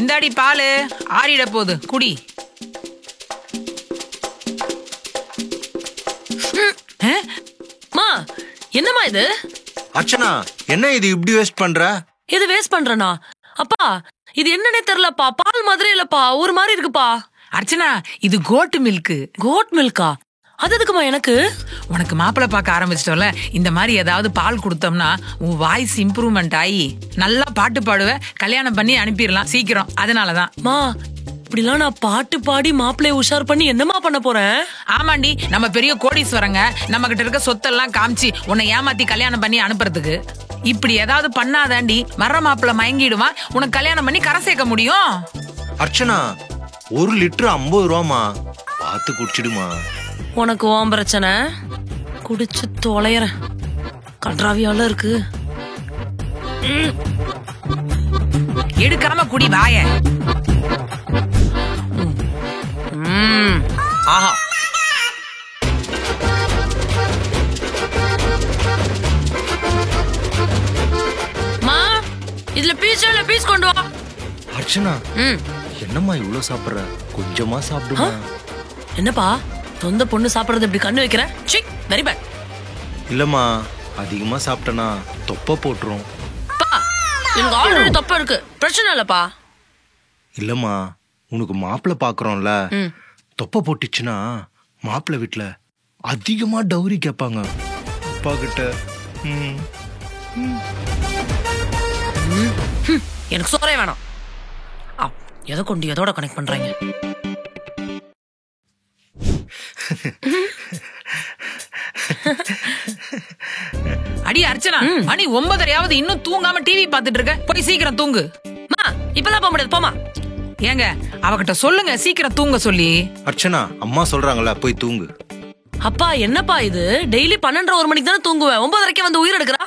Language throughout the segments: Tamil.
இந்தாடி பாலு ஆறிட போகுது குடி. மா என்னம்மா இது? அர்ச்சனா என்ன இது இப்படி வேஸ்ட் பண்ற? இது வேஸ்ட் பண்றனா? அப்பா இது என்னன்னே தெரியலப்பா. பால் மாதிரி இல்லப்பா, ஒரு மாதிரி இருக்குப்பா. அர்ச்சனா இது கோட் மில்க். கோட் மில்கா? அது எதுக்குமா எனக்கு? உனக்கு மாப்பிள்ளை பார்க்க ஆரம்பிச்சிட்டோம்ல, இந்த மாதிரி ஏதாவது பால் கொடுத்தோம்னா உன் வாய்ஸ் இம்ப்ரூவ்மெண்ட் ஆகி நல்லா பாட்டு பாடுவ, கல்யாணம் பண்ணி அனுப்பிடலாம் சீக்கிரம். அதனாலதான். மா இப்படிலாம் நான் பாட்டு பாடி மாப்பிள்ளைய உஷார் பண்ணி என்னமா பண்ண போறேன்? ஆமாண்டி, நம்ம பெரிய கோடீஸ்வரங்க, நம்ம கிட்ட இருக்க சொத்தெல்லாம் காமிச்சு உன்னை ஏமாத்தி கல்யாணம் பண்ணி அனுப்புறதுக்கு. இப்படி ஏதாவது பண்ணாதாண்டி மர மாப்பிள்ளை மயங்கிடுவான், உனக்கு கல்யாணம் பண்ணி கரை சேர்க்க முடியும். அர்ச்சனா 1 லிட்டர் 50 ரூபாமா, பார்த்து குடிச்சிடுமா. உனக்கு ஓம் பிரச்சனை, குடிச்சு தொலைறேன். கன்றாவியால இருக்கு. எடுக்காம குடி வாய. ஆஹா, மா இதுல பீஸ் இல்ல, பீஸ் கொண்டு வா. அர்ச்சனா என்னம்மா இவ்வளவு சாப்பிடுற? கொஞ்சமா சாப்பிடுமா. என்னப்பா சொந்த பொண்ணு சாப்பிடுறது இப்படி கண்ணு வைக்கிற? சி, வெரி பேட். இல்லம்மா, அதிகமா சாப்பிட்டனா தொப்பை போட்டுரும். பா எனக்கு ஆல்ரெடி தொப்பை இருக்கு, பிரச்சனை இல்லப்பா. இல்லம்மா, உனக்கு மாப்பிள்ளை பாக்குறோம்ல, தொப்பை போட்டுச்சுன்னா மாப்பிள்ளை வீட்டுல அதிகமா டௌரி கேட்பாங்க அப்பா கிட்ட. எனக்கு சோறே வேணாம். எதை கொண்டு எதோட கனெக்ட் பண்றாங்க? அடி அர்ச்சனா, மணி 9:30 இன்னும் தூங்காம டிவி பாத்துட்டு இருக்க. போய் சீக்கிரம் தூங்கு. இப்பெல்லாம் போக முடியாது, போமா. ஏங்க அவகிட்ட சொல்லுங்க சீக்கிரம் தூங்க சொல்லி. அர்ச்சனா அம்மா சொல்றாங்கல்ல, போய் தூங்கு. அப்பா என்னப்பா இது? டெய்லி 12:30 மணிக்கு தானே தூங்குவேன், 9:30 வந்து உயிர் எடுக்கிறா.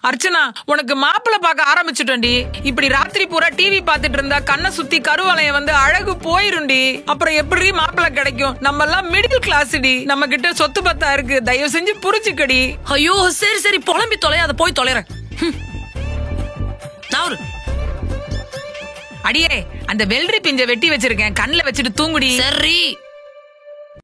அர்ச்சனா உனக்கு மாப்பிள்ளை பார்க்க ஆரம்பிச்சுட்டோண்டி. இப்படி ராத்திரி பூரா டிவி பாத்துட்டு இருந்தா கண்ணை சுத்தி கருவளையம் வந்து அழகு போயிருண்டி. அப்புறம் எப்படி மாப்பிள்ளை கிடைக்கும்? நம்ம எல்லாம் மிடில் கிளாஸ்டி, நம்ம கிட்ட சொத்து பத்தா இருக்கு. தயவு செஞ்சு புரிச்சுக்கடி. ஐயோ சரி சரி, புலம்பி தொலையாத, போய் தொலைறேன். அடியே அந்த வெள்ளரி பிஞ்ச வெட்டி வச்சிருக்கேன், கண்ணுல வச்சுட்டு தூங்குடி. சரி.